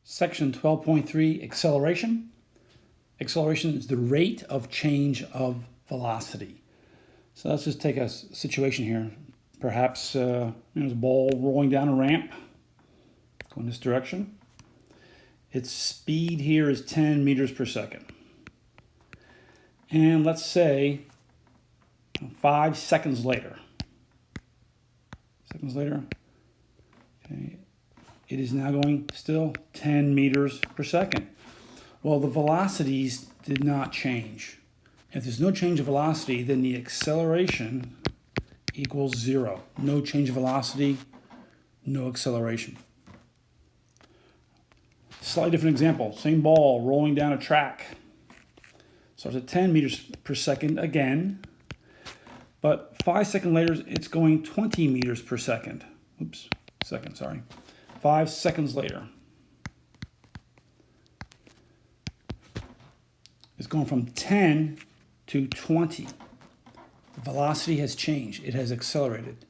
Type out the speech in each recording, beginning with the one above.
Section 12.3, acceleration. Acceleration is the rate of change of velocity. So let's just take a situation here. Perhaps there's a ball rolling down a ramp, going this direction. Its speed here is 10 meters per second. And let's say 5 seconds later, okay, it is now going still 10 meters per second. Well, the velocities did not change. If there's no change of velocity, then the acceleration equals 0. No change of velocity, no acceleration. Slightly different example. Same ball rolling down a track. Starts at 10 meters per second again, but 5 seconds later, it's going 20 meters per second. 5 seconds later, it's going from 10 to 20. The velocity has changed. It has accelerated.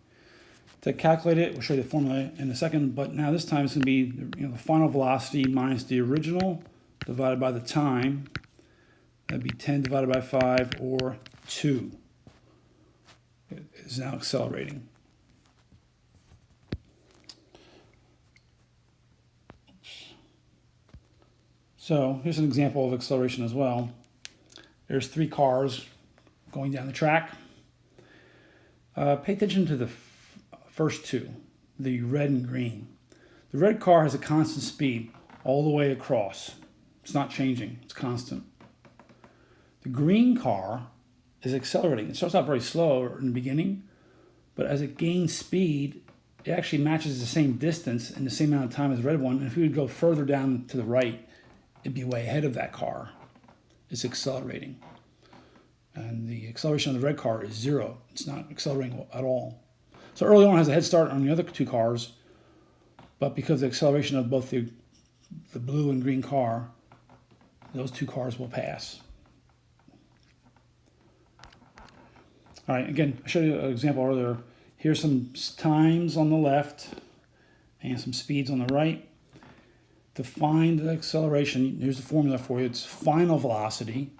To calculate it, we'll show you the formula in a second, but now this time it's going to be the final velocity minus the original divided by the time. That'd be 10 divided by 5, or 2. It is now accelerating. So here's an example of acceleration as well. There's 3 cars going down the track. Pay attention to the first 2, the red and green. The red car has a constant speed all the way across. It's not changing, it's constant. The green car is accelerating. It starts out very slow in the beginning, but as it gains speed, it actually matches the same distance in the same amount of time as the red one. And if we would go further down to the right, it'd be way ahead of that car. It's accelerating. And the acceleration of the red car is 0. It's not accelerating at all. So early on it has a head start on the other 2 cars, but because of the acceleration of both the blue and green car, those 2 cars will pass. All right, again, I showed you an example earlier. Here's some times on the left and some speeds on the right. To find the acceleration, here's the formula for you. It's final velocity,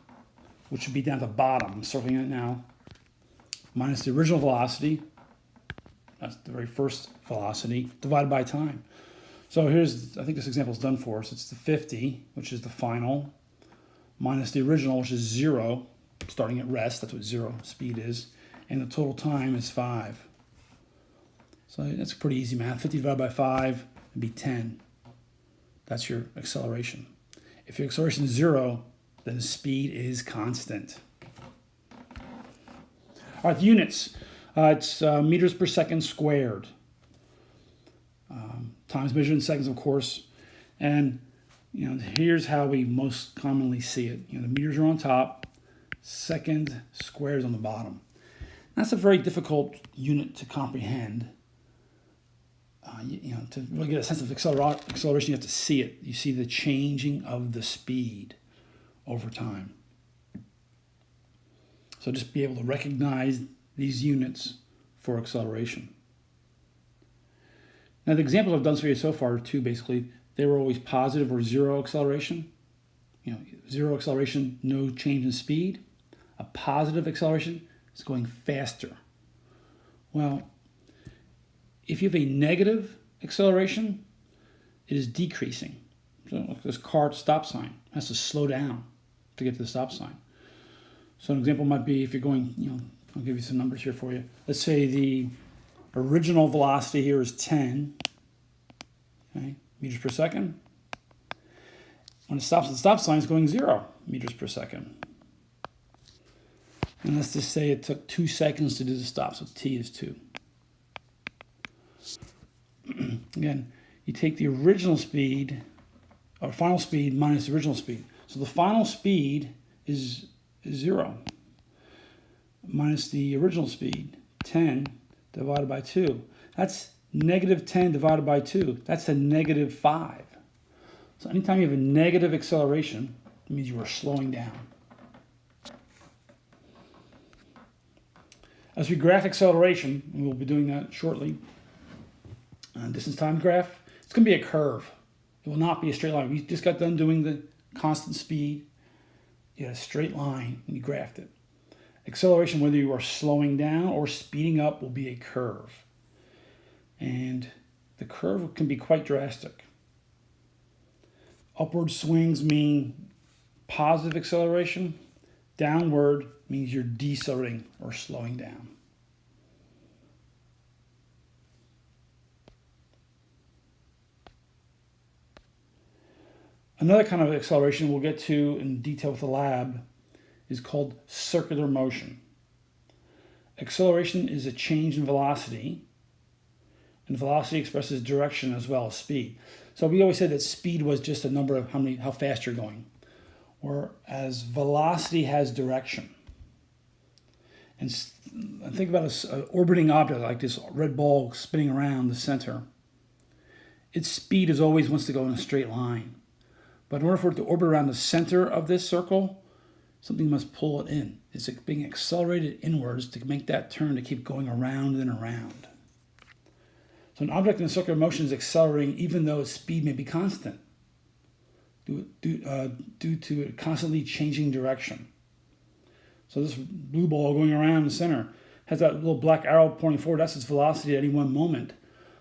which should be down at the bottom. I'm circling it now. Minus the original velocity, that's the very first velocity, divided by time. So here's, I think this example is done for us. It's the 50, which is the final, minus the original, which is 0, starting at rest. That's what 0 speed is. And the total time is 5. So that's pretty easy math. 50 divided by 5 would be 10. That's your acceleration. If your acceleration is 0, then the speed is constant. All right, the units. It's meters per second squared. Times measured in seconds, of course. And here's how we most commonly see it. The meters are on top, second squares on the bottom. That's a very difficult unit to comprehend. To really get a sense of acceleration, you have to see it. You see the changing of the speed over time. So just be able to recognize these units for acceleration. Now the examples I've done for you so far are 2 basically. They were always positive or 0 acceleration. 0 acceleration, no change in speed. A positive acceleration is going faster. Well, if you have a negative acceleration, it is decreasing. So like this car at the stop sign has to slow down to get to the stop sign. So an example might be if you're going, I'll give you some numbers here for you. Let's say the original velocity here is 10 meters per second. When it stops at the stop sign, it's going 0 meters per second. And let's just say it took 2 seconds to do the stop, so t is 2. Again, you take the original speed, or final speed minus the original speed. So the final speed is 0 minus the original speed, 10 divided by 2. That's negative 10 divided by 2. That's a negative 5. So anytime you have a negative acceleration, it means you are slowing down. As we graph acceleration, and we'll be doing that shortly, distance time graph, it's going to be a curve. It will not be a straight line. We just got done doing the constant speed. You had a straight line and you graphed it. Acceleration, whether you are slowing down or speeding up, will be a curve. And the curve can be quite drastic. Upward swings mean positive acceleration. Downward means you're decelerating or slowing down. Another kind of acceleration we'll get to in detail with the lab is called circular motion. Acceleration is a change in velocity, and velocity expresses direction as well as speed. So we always said that speed was just a number of how fast you're going, whereas velocity has direction. And think about an orbiting object like this red ball spinning around the center. Its speed is always wants to go in a straight line. But in order for it to orbit around the center of this circle, something must pull it in. It's being accelerated inwards to make that turn to keep going around and around. So an object in a circular motion is accelerating even though its speed may be constant due to it constantly changing direction. So this blue ball going around the center has that little black arrow pointing forward. That's its velocity at any one moment.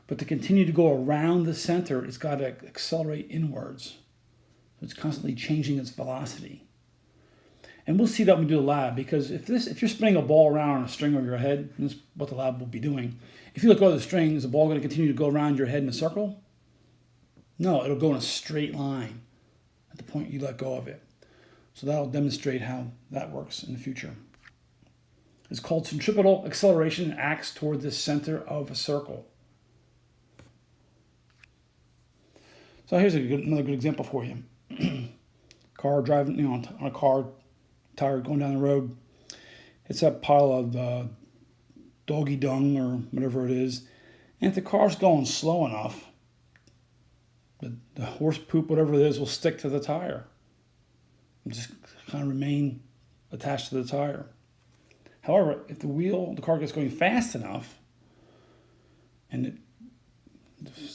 But to continue to go around the center, it's got to accelerate inwards. It's constantly changing its velocity. And we'll see that when we do the lab, because if you're spinning a ball around on a string over your head, and this is what the lab will be doing, if you look over the string, is the ball going to continue to go around your head in a circle? No, it'll go in a straight line at the point you let go of it. So that'll demonstrate how that works in the future. It's called centripetal acceleration and acts toward the center of a circle. So here's another good example for you. Car driving, on a car, tire going down the road. It's that pile of doggy dung or whatever it is. And if the car's going slow enough, the horse poop, whatever it is, will stick to the tire and just kind of remain attached to the tire. However, if the car gets going fast enough, and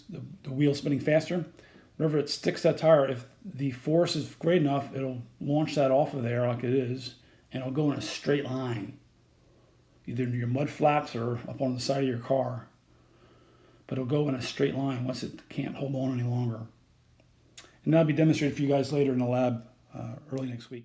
the wheel's spinning faster, whenever it sticks that tire, if the force is great enough, it'll launch that off of there like it is, and it'll go in a straight line, either in your mud flaps or up on the side of your car. But it'll go in a straight line once it can't hold on any longer. And that'll be demonstrated for you guys later in the lab early next week.